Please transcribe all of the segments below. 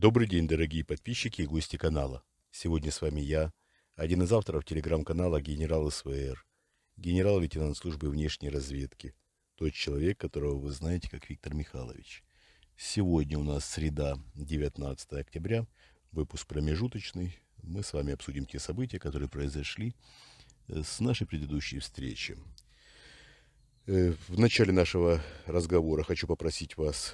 Добрый день, дорогие подписчики и гости канала. Сегодня с вами я, один из авторов телеграм-канала «Генерал СВР», генерал-лейтенант службы внешней разведки, тот человек, которого вы знаете как Виктор Михайлович. Сегодня у нас среда, 19 октября, выпуск промежуточный. Мы с вами обсудим те события, которые произошли с нашей предыдущей встречи. В начале нашего разговора хочу попросить вас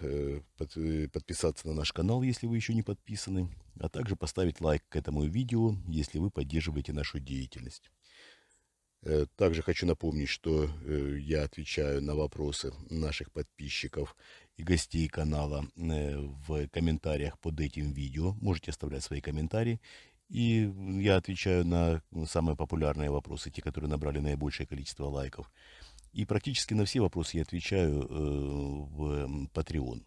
подписаться на наш канал, если вы еще не подписаны, а также поставить лайк к этому видео, если вы поддерживаете нашу деятельность. Также хочу напомнить, что я отвечаю на вопросы наших подписчиков и гостей канала в комментариях под этим видео. Можете оставлять свои комментарии. И я отвечаю на самые популярные вопросы, те, которые набрали наибольшее количество лайков. И практически на все вопросы я отвечаю в Patreon.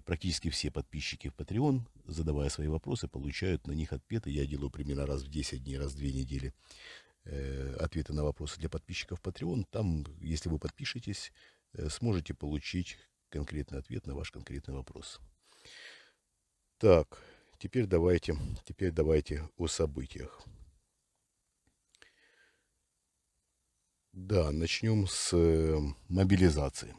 Практически все подписчики в Patreon, задавая свои вопросы, получают на них ответы. Я делаю примерно раз в 10 дней, раз в 2 недели ответы на вопросы для подписчиков Patreon. Там, если вы подпишетесь, сможете получить конкретный ответ на ваш конкретный вопрос. Так, теперь давайте о событиях. Да, начнем с мобилизации.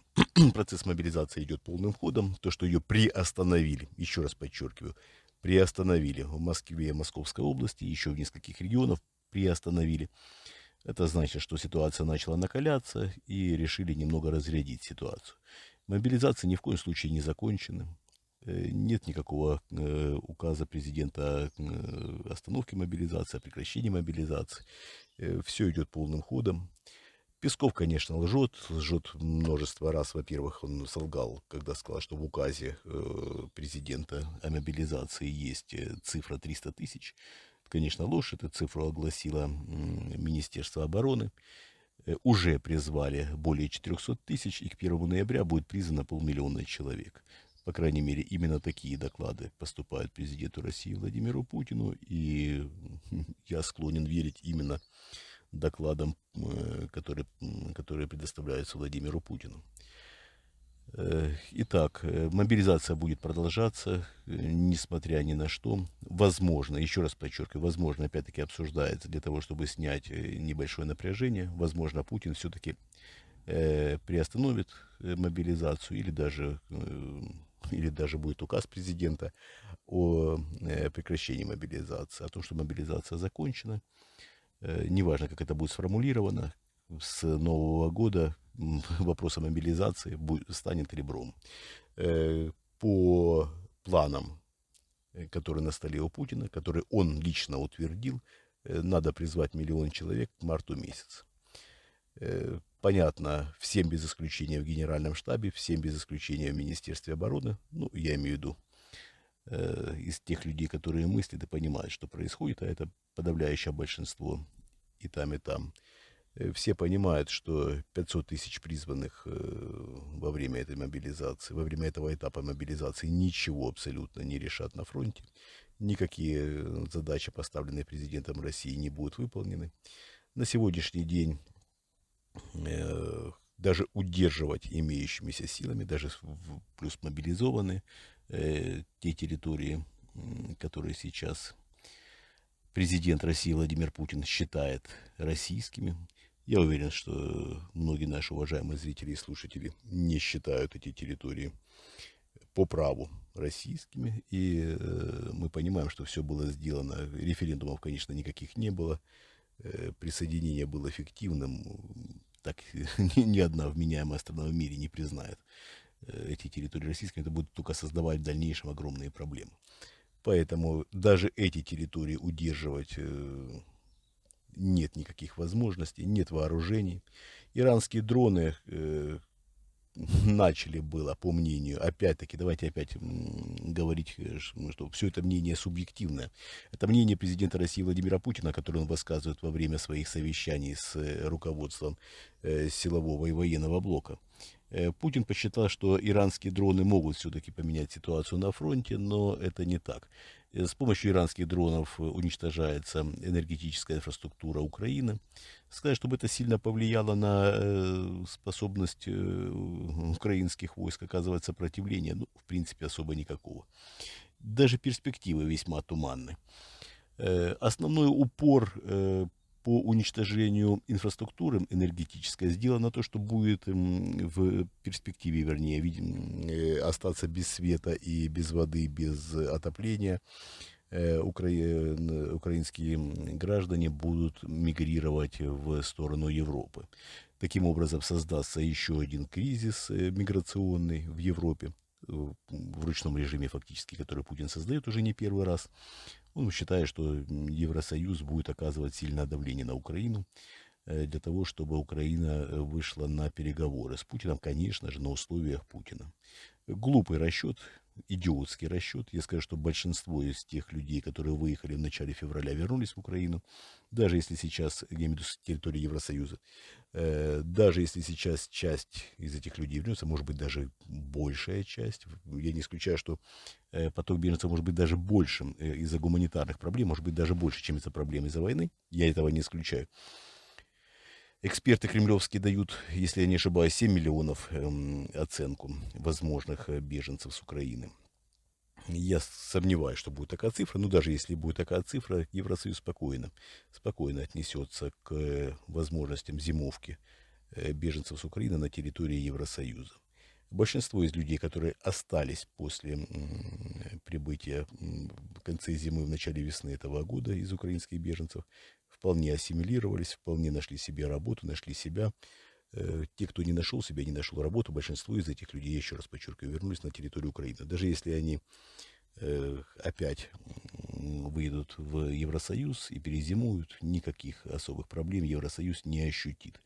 Процесс мобилизации идет полным ходом. То, что ее приостановили, еще раз подчеркиваю, приостановили в Москве, Московской области, еще в нескольких регионах приостановили. Это значит, что ситуация начала накаляться и решили немного разрядить ситуацию. Мобилизация ни в коем случае не закончена. Нет никакого указа президента о остановке мобилизации, о прекращении мобилизации. Все идет полным ходом. Песков, конечно, лжет множество раз. Во-первых, он солгал, когда сказал, что в указе президента о мобилизации есть цифра 300 тысяч. Конечно, ложь. Эту цифру огласило Министерство обороны. Уже призвали более 400 тысяч, и к 1 ноября будет призвано 500 000 человек. По крайней мере, именно такие доклады поступают президенту России Владимиру Путину, и я склонен верить именно докладам, которые предоставляются Владимиру Путину. Итак, мобилизация будет продолжаться, несмотря ни на что. Возможно, еще раз подчеркиваю, возможно, опять-таки обсуждается для того, чтобы снять небольшое напряжение. Возможно, Путин все-таки приостановит мобилизацию или даже будет указ президента о прекращении мобилизации, о том, что мобилизация закончена. Неважно, как это будет сформулировано, с Нового года вопрос о мобилизации станет ребром. По планам, которые на столе у Путина, которые он лично утвердил, надо призвать 1 000 000 человек к марту месяцу. Понятно, всем без исключения в Генеральном штабе, всем без исключения в Министерстве обороны, я имею в виду из тех людей, которые мыслят и понимают, что происходит, а это подавляющее большинство и там, и там. Все понимают, что 500 тысяч призванных во время этой мобилизации, во время этого этапа мобилизации ничего абсолютно не решат на фронте. Никакие задачи, поставленные президентом России, не будут выполнены. На сегодняшний день даже удерживать имеющимися силами, даже плюс мобилизованные, те территории, которые сейчас президент России Владимир Путин считает российскими. Я уверен, что многие наши уважаемые зрители и слушатели не считают эти территории по праву российскими. И мы понимаем, что все было сделано. Референдумов, конечно, никаких не было. Присоединение было фиктивным. Так ни одна вменяемая страна в мире не признает эти территории российскими. Это будет только создавать в дальнейшем огромные проблемы. Поэтому даже эти территории удерживать нет никаких возможностей, нет вооружений. Иранские дроны начали было, по мнению, опять-таки, давайте опять говорить, что все это мнение субъективное. Это мнение президента России Владимира Путина, которое он высказывает во время своих совещаний с руководством силового и военного блока. Путин посчитал, что иранские дроны могут все-таки поменять ситуацию на фронте, но это не так. С помощью иранских дронов уничтожается энергетическая инфраструктура Украины. Сказать, чтобы это сильно повлияло на способность украинских войск оказывать сопротивление, в принципе, особо никакого. даже перспективы весьма туманны. Основной упор по уничтожению инфраструктуры энергетической сделан на то, что будет в перспективе, вернее, остаться без света и без воды, без отопления. Украинские граждане будут мигрировать в сторону Европы. Таким образом, создастся еще один кризис миграционный в Европе, в ручном режиме фактически, который Путин создает уже не первый раз. Он считает, что Евросоюз будет оказывать сильное давление на Украину для того, чтобы Украина вышла на переговоры с Путиным, конечно же, на условиях Путина. Глупый расчет, идиотский расчет. Я скажу, что большинство из тех людей, которые выехали в начале февраля, вернулись в Украину. Даже если сейчас, я имею в виду с территории Евросоюза, даже если сейчас часть из этих людей вернется, может быть, даже большая часть. Я не исключаю, что поток беженцев может быть даже большим из-за гуманитарных проблем, может быть, даже больше, чем из-за проблем из-за войны. Я этого не исключаю. Эксперты кремлевские дают, если я не ошибаюсь, 7 миллионов оценку возможных беженцев с Украины. Я сомневаюсь, что будет такая цифра, но даже если будет такая цифра, Евросоюз спокойно отнесется к возможностям зимовки беженцев с Украины на территории Евросоюза. Большинство из людей, которые остались после прибытия в конце зимы, в начале весны этого года из украинских беженцев, вполне ассимилировались, вполне нашли себе работу, нашли себя. Те, кто не нашел себя, не нашел работу, большинство из этих людей, я еще раз подчеркиваю, вернулись на территорию Украины. Даже если они опять выйдут в Евросоюз и перезимуют, никаких особых проблем Евросоюз не ощутит.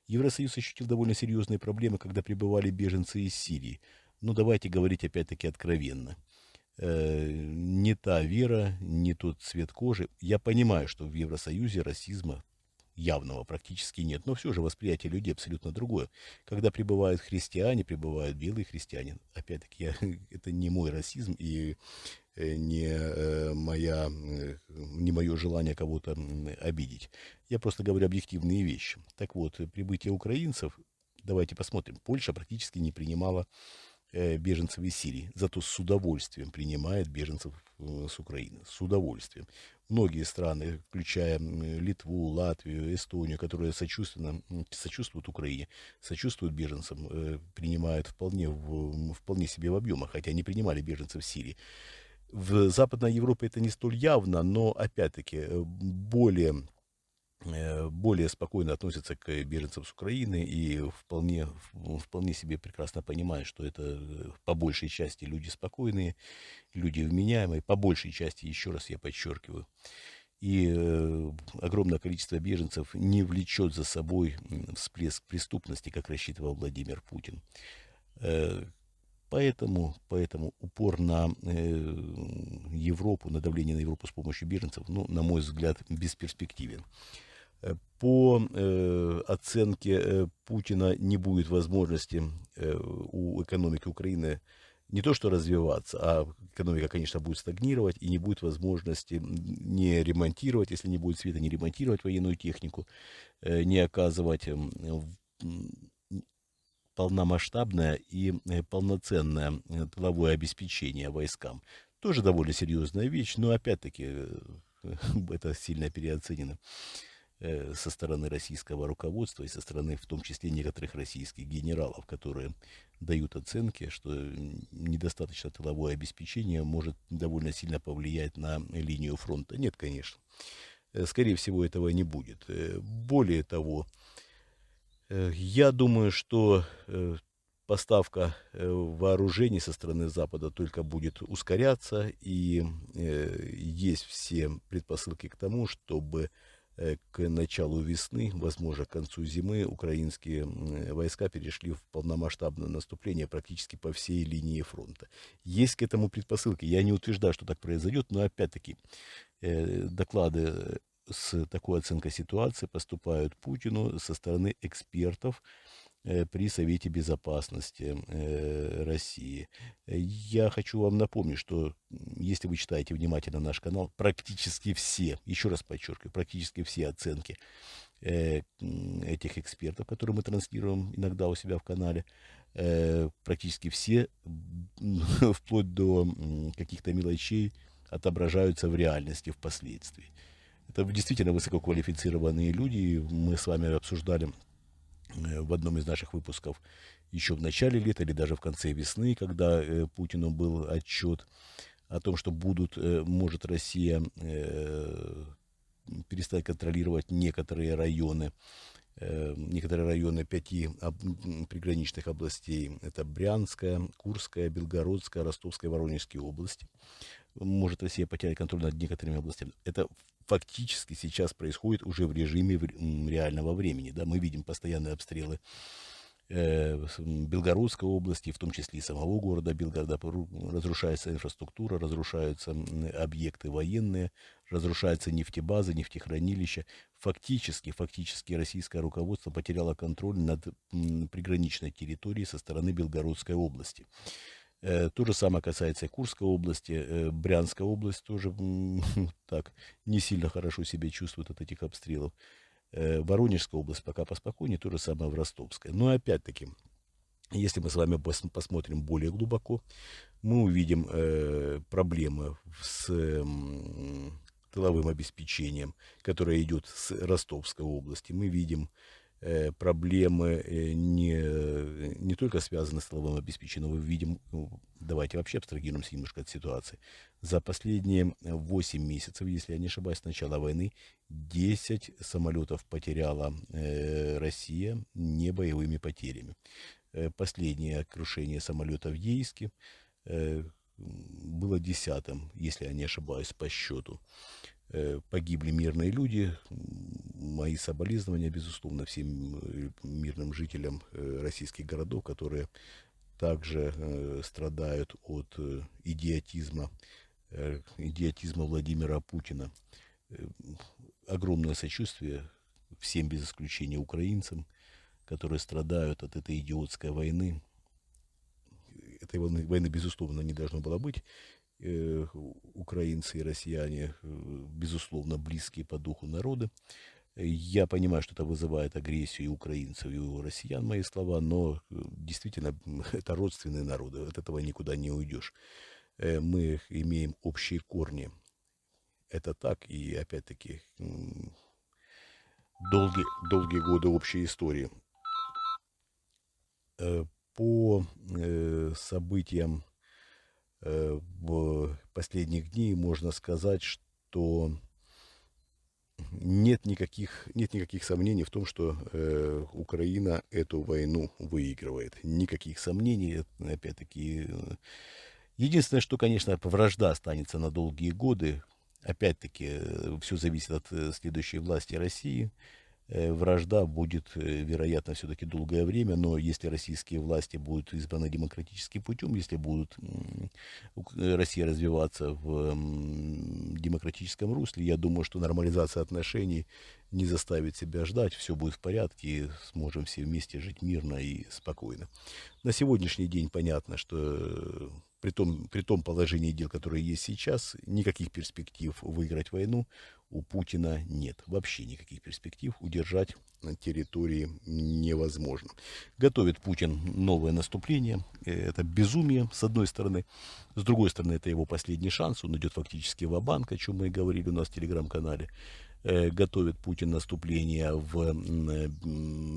Евросоюз ощутил довольно серьезные проблемы, когда прибывали беженцы из Сирии. Но давайте говорить опять-таки откровенно. Не та вера, не тот цвет кожи. Я понимаю, что в Евросоюзе расизма явного практически нет, но все же восприятие людей абсолютно другое. Когда прибывают христиане, прибывают белые христиане, опять-таки, это не мой расизм и не мое желание кого-то обидеть. Я просто говорю объективные вещи. Так вот, прибытие украинцев, давайте посмотрим, Польша практически не принимала беженцев из Сирии, зато с удовольствием принимает беженцев с Украины, с удовольствием. Многие страны, включая Литву, Латвию, Эстонию, которые сочувствуют Украине, сочувствуют беженцам, принимают вполне себе в объемах, хотя не принимали беженцев в Сирии. В Западной Европе это не столь явно, но, опять-таки, более спокойно относятся к беженцам с Украины и вполне себе прекрасно понимают, что это по большей части люди спокойные, люди вменяемые, по большей части, еще раз я подчеркиваю. И огромное количество беженцев не влечет за собой всплеск преступности, как рассчитывал Владимир Путин. Поэтому упор на Европу, на давление на Европу с помощью беженцев, на мой взгляд, бесперспективен. По оценке Путина не будет возможности у экономики Украины не то что развиваться, а экономика, конечно, будет стагнировать, и не будет возможности не ремонтировать, если не будет света, не ремонтировать военную технику, не оказывать полномасштабное и полноценное тыловое обеспечение войскам. Тоже довольно серьезная вещь, но опять-таки это сильно переоценено со стороны российского руководства и со стороны, в том числе, некоторых российских генералов, которые дают оценки, что недостаточно тыловое обеспечение может довольно сильно повлиять на линию фронта. Нет, конечно. Скорее всего, этого не будет. Более того, я думаю, что поставка вооружений со стороны Запада только будет ускоряться, и есть все предпосылки к тому, чтобы к началу весны, возможно, к концу зимы, украинские войска перешли в полномасштабное наступление практически по всей линии фронта. Есть к этому предпосылки. Я не утверждаю, что так произойдет, но опять-таки доклады с такой оценкой ситуации поступают Путину со стороны экспертов при Совете Безопасности России. Я хочу вам напомнить, что если вы читаете внимательно наш канал, практически все, еще раз подчеркиваю, практически все оценки этих экспертов, которые мы транслируем иногда у себя в канале, практически все, вплоть до каких-то мелочей, отображаются в реальности впоследствии. Это действительно высококвалифицированные люди. Мы с вами обсуждали в одном из наших выпусков еще в начале лета или даже в конце весны, когда Путину был отчет о том, что может Россия перестать контролировать некоторые районы 5 приграничных областей. Это Брянская, Курская, Белгородская, Ростовская, Воронежская области. Может Россия потерять контроль над некоторыми областями. Это фактически сейчас происходит уже в режиме реального времени. Да? Мы видим постоянные обстрелы Белгородской области, в том числе и самого города Белгорода. Разрушается инфраструктура, разрушаются объекты военные, разрушаются нефтебазы, нефтехранилища. Фактически российское руководство потеряло контроль над приграничной территорией со стороны Белгородской области. То же самое касается и Курской области, Брянская область тоже так не сильно хорошо себя чувствует от этих обстрелов. Воронежская область пока поспокойнее, то же самое в Ростовской. Но опять-таки, если мы с вами посмотрим более глубоко, мы увидим проблемы с тыловым обеспечением, которое идет с Ростовской области. Мы видим проблемы не только связаны с тыловым обеспечением, но мы видим, давайте вообще абстрагируемся немножко от ситуации. За последние 8 месяцев, если я не ошибаюсь, с начала войны 10 самолетов потеряла Россия не боевыми потерями. Последнее крушение самолета в Ейске было 10-м, если я не ошибаюсь, по счету. Погибли мирные люди. Мои соболезнования, безусловно, всем мирным жителям российских городов, которые также страдают от идиотизма Владимира Путина. Огромное сочувствие всем без исключения украинцам, которые страдают от этой идиотской войны. Этой войны, безусловно, не должно было быть. Украинцы и россияне, безусловно, близкие по духу народы. Я понимаю, что это вызывает агрессию и украинцев, и у россиян, мои слова, но действительно это родственные народы, от этого никуда не уйдешь. Мы имеем общие корни. Это так, и опять-таки долгие годы общей истории. По событиям в последних дней можно сказать, что нет никаких сомнений в том, что Украина эту войну выигрывает. Никаких сомнений, опять-таки. Единственное, что, конечно, вражда останется на долгие годы. Опять-таки, все зависит от следующей власти России. Вражда будет, вероятно, все-таки долгое время, но если российские власти будут избраны демократическим путем, если будет Россия развиваться в демократическом русле, я думаю, что нормализация отношений не заставит себя ждать, все будет в порядке, и сможем все вместе жить мирно и спокойно. На сегодняшний день понятно, что при том положении дел, которое есть сейчас, никаких перспектив выиграть войну у Путина нет. Вообще никаких перспектив удержать на территории невозможно. Готовит Путин новое наступление. Это безумие, с одной стороны. С другой стороны, это его последний шанс. Он идет фактически ва-банк, о чем мы и говорили у нас в телеграм-канале. Готовит Путин наступление в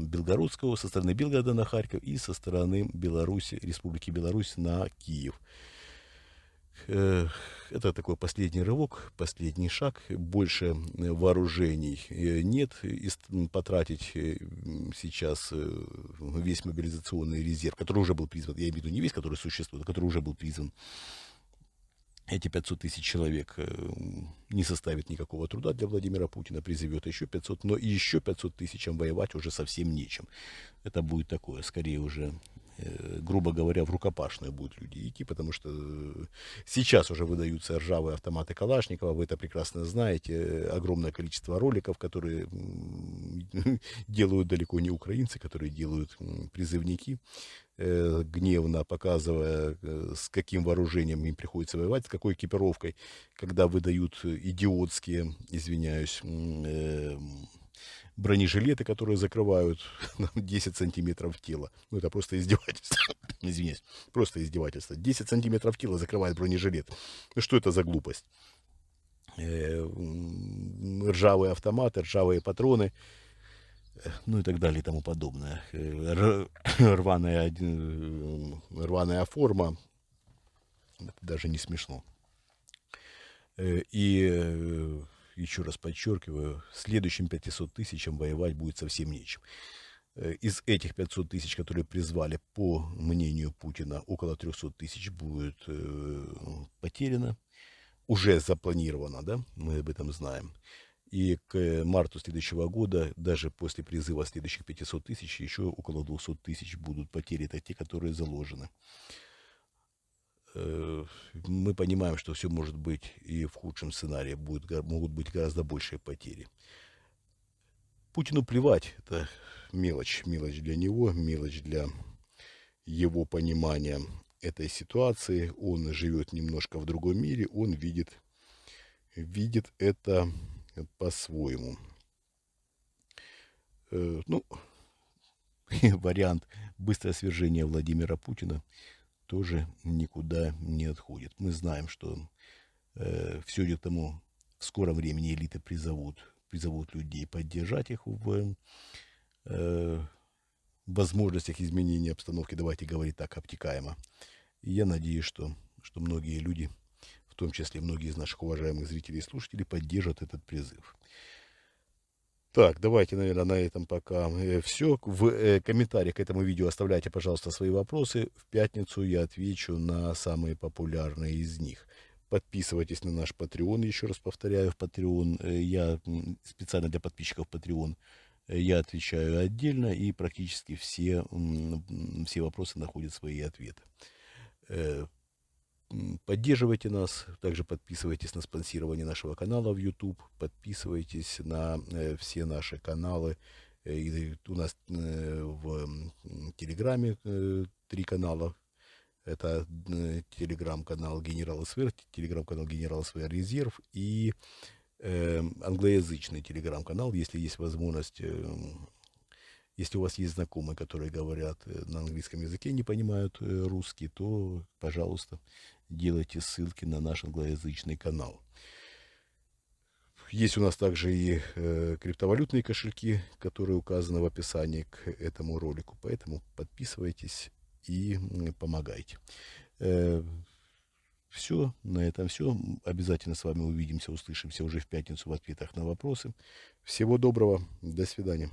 Белгородского, со стороны Белгорода на Харьков и со стороны Беларуси, Республики Беларусь на Киев. Это такой последний рывок, последний шаг. Больше вооружений нет. Потратить сейчас весь мобилизационный резерв, который уже был призван, я имею в виду не весь, который существует, а который уже был призван, эти 500 тысяч человек не составит никакого труда для Владимира Путина, призовет еще 500, но еще 500 тысячам воевать уже совсем нечем. Это будет такое, скорее уже, грубо говоря, в рукопашную будут люди идти, потому что сейчас уже выдаются ржавые автоматы Калашникова, вы это прекрасно знаете, огромное количество роликов, которые делают далеко не украинцы, которые делают призывники, гневно показывая, с каким вооружением им приходится воевать, с какой экипировкой, когда выдают идиотские, извиняюсь, бронежилеты, которые закрывают 10 сантиметров тела. Ну, это просто издевательство. Извиняюсь, просто издевательство. 10 сантиметров тела закрывает бронежилет. Ну, что это за глупость? Ржавые автоматы, ржавые патроны, ну и так далее и тому подобное. Рваная форма. Это даже не смешно. И еще раз подчеркиваю, следующим 500 тысячам воевать будет совсем нечем. Из этих 500 тысяч, которые призвали, по мнению Путина, около 300 тысяч будет потеряно. Уже запланировано, да, мы об этом знаем. И к марту следующего года, даже после призыва следующих 500 тысяч, еще около 200 тысяч будут потери. Это те, которые заложены. Мы понимаем, что все может быть и в худшем сценарии могут быть гораздо большие потери. Путину плевать, это мелочь для него, мелочь для его понимания этой ситуации. Он живет немножко в другом мире, он видит это по-своему. Ну, вариант быстрое свержение Владимира Путина тоже никуда не отходит. Мы знаем, что все идет к тому, в скором времени элиты призовут людей поддержать их в возможностях изменения обстановки, давайте говорить так, обтекаемо. И я надеюсь, что многие люди, в том числе многие из наших уважаемых зрителей и слушателей, поддержат этот призыв. Так, давайте, наверное, на этом пока все. В комментариях к этому видео оставляйте, пожалуйста, свои вопросы. В пятницу я отвечу на самые популярные из них. Подписывайтесь на наш Patreon, еще раз повторяю, в Patreon. Я специально для подписчиков Patreon я отвечаю отдельно, и практически все вопросы находят свои ответы. Поддерживайте нас, также подписывайтесь на спонсирование нашего канала в YouTube, подписывайтесь на все наши каналы. И у нас в Телеграме 3 канала. Это телеграм-канал Генерал СВР, телеграм-канал Генерал СВР Резерв и англоязычный телеграм-канал, если есть возможность. Если у вас есть знакомые, которые говорят на английском языке, не понимают русский, то, пожалуйста, делайте ссылки на наш англоязычный канал. Есть у нас также и криптовалютные кошельки, которые указаны в описании к этому ролику. Поэтому подписывайтесь и помогайте. Все, на этом все. Обязательно с вами увидимся, услышимся уже в пятницу в ответах на вопросы. Всего доброго, до свидания.